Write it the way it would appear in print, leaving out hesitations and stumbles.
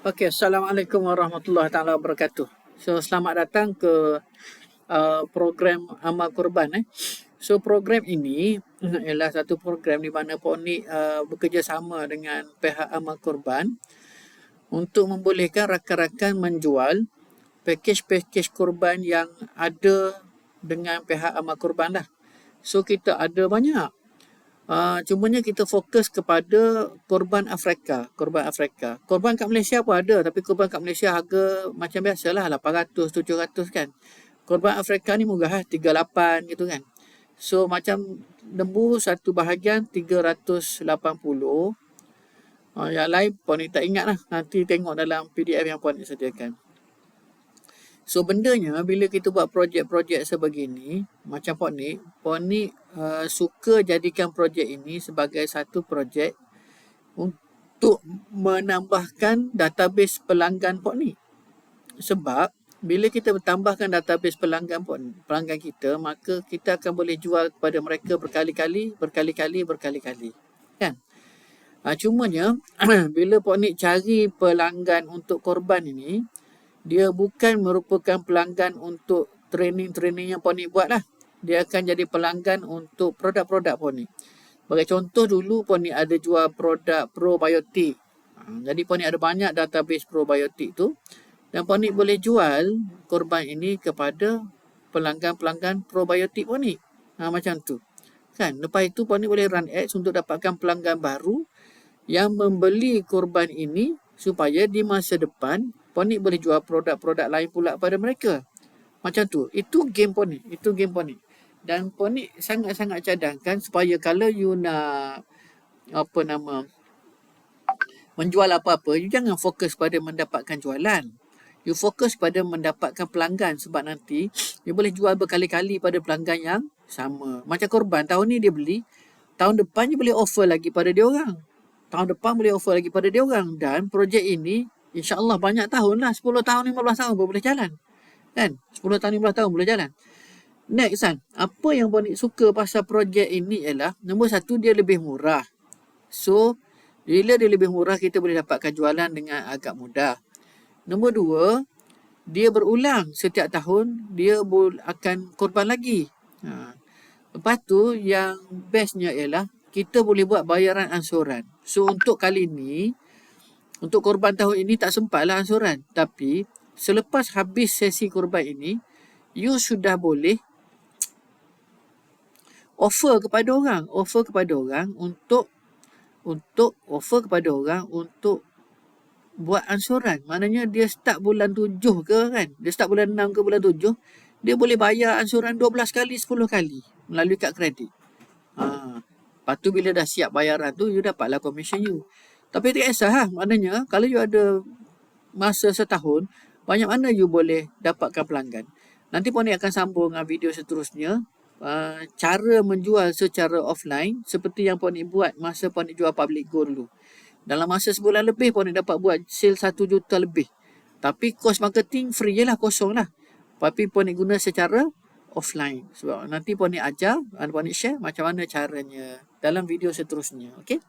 Okey, Assalamualaikum warahmatullahi taala wabarakatuh. So, selamat datang ke program Amal Korban. So, program ini ialah satu program di mana Poni bekerjasama dengan pihak Amal Korban untuk membolehkan rakan-rakan menjual pakej-pakej korban yang ada dengan pihak Amal Korban lah. So, kita ada banyak. Cumanya kita fokus kepada korban Afrika. Korban kat Malaysia pun ada, tapi korban kat Malaysia harga macam biasalah 800, 700 kan. Korban Afrika ni murah lah, 38 gitu kan. So macam lembu satu bahagian 380. Yang lain Puan ni tak ingat lah. Nanti tengok dalam PDF yang Puan ni sediakan. So bendanya bila kita buat projek-projek sebegini, macam Puan ni suka jadikan projek ini sebagai satu projek untuk menambahkan database pelanggan Puan ni. Sebab bila kita bertambahkan database pelanggan kita, maka kita akan boleh jual kepada mereka berkali-kali. Kan? Cumanya bila Puan ni cari pelanggan untuk korban ini, dia bukan merupakan pelanggan untuk training yang Puan ni buat lah. Dia akan jadi pelanggan untuk produk-produk Puan ni. Sebagai contoh dulu Puan ni ada jual produk probiotik. Jadi Puan ni ada banyak database probiotik tu. Dan Puan ni boleh jual korban ini kepada pelanggan-pelanggan probiotik Puan ni. Macam tu. Kan? Lepas itu Puan ni boleh run ads untuk dapatkan pelanggan baru yang membeli korban ini supaya di masa depan Puan ni boleh jual produk-produk lain pula pada mereka. Macam tu. Itu game Puan ni. Dan Puan ni sangat-sangat cadangkan supaya kalau you nak menjual apa-apa, you jangan fokus pada mendapatkan jualan. You fokus pada mendapatkan pelanggan sebab nanti you boleh jual berkali-kali pada pelanggan yang sama. Macam korban tahun ni dia beli, tahun depan you boleh offer lagi pada dia orang. Dan projek ini InsyaAllah banyak tahun lah. 10 tahun, 15 tahun pun boleh jalan. Kan? 10 tahun, 15 tahun boleh jalan. Next kan. Apa yang Puan suka pasal projek ini ialah, nombor satu, dia lebih murah. So, bila dia lebih murah, kita boleh dapatkan jualan dengan agak mudah. Nombor dua, dia berulang. Setiap tahun, dia akan korban lagi. Lepas tu, yang bestnya ialah, kita boleh buat bayaran ansuran. So, untuk kali ni, untuk korban tahun ini tak sempatlah ansuran. Tapi selepas habis sesi korban ini, you sudah boleh offer kepada orang untuk buat ansuran. Maknanya dia start bulan 7 ke kan? Dia start bulan 6 ke bulan 7, dia boleh bayar ansuran 12 kali, 10 kali melalui kad kredit. Lepas tu bila dah siap bayaran tu, you dapatlah commission you. Tapi tak kisah lah. Maknanya kalau you ada masa setahun, banyak mana you boleh dapatkan pelanggan. Nanti Puan ni akan sambung dengan video seterusnya. Cara menjual secara offline seperti yang Puan ni buat masa Puan ni jual Public Go dulu. Dalam masa sebulan lebih Puan ni dapat buat sale 1 juta lebih. Tapi kos marketing free je lah, kosong lah. Tapi Puan ni guna secara offline. Sebab nanti Puan ni ajar, Puan ni share macam mana caranya dalam video seterusnya. Okay?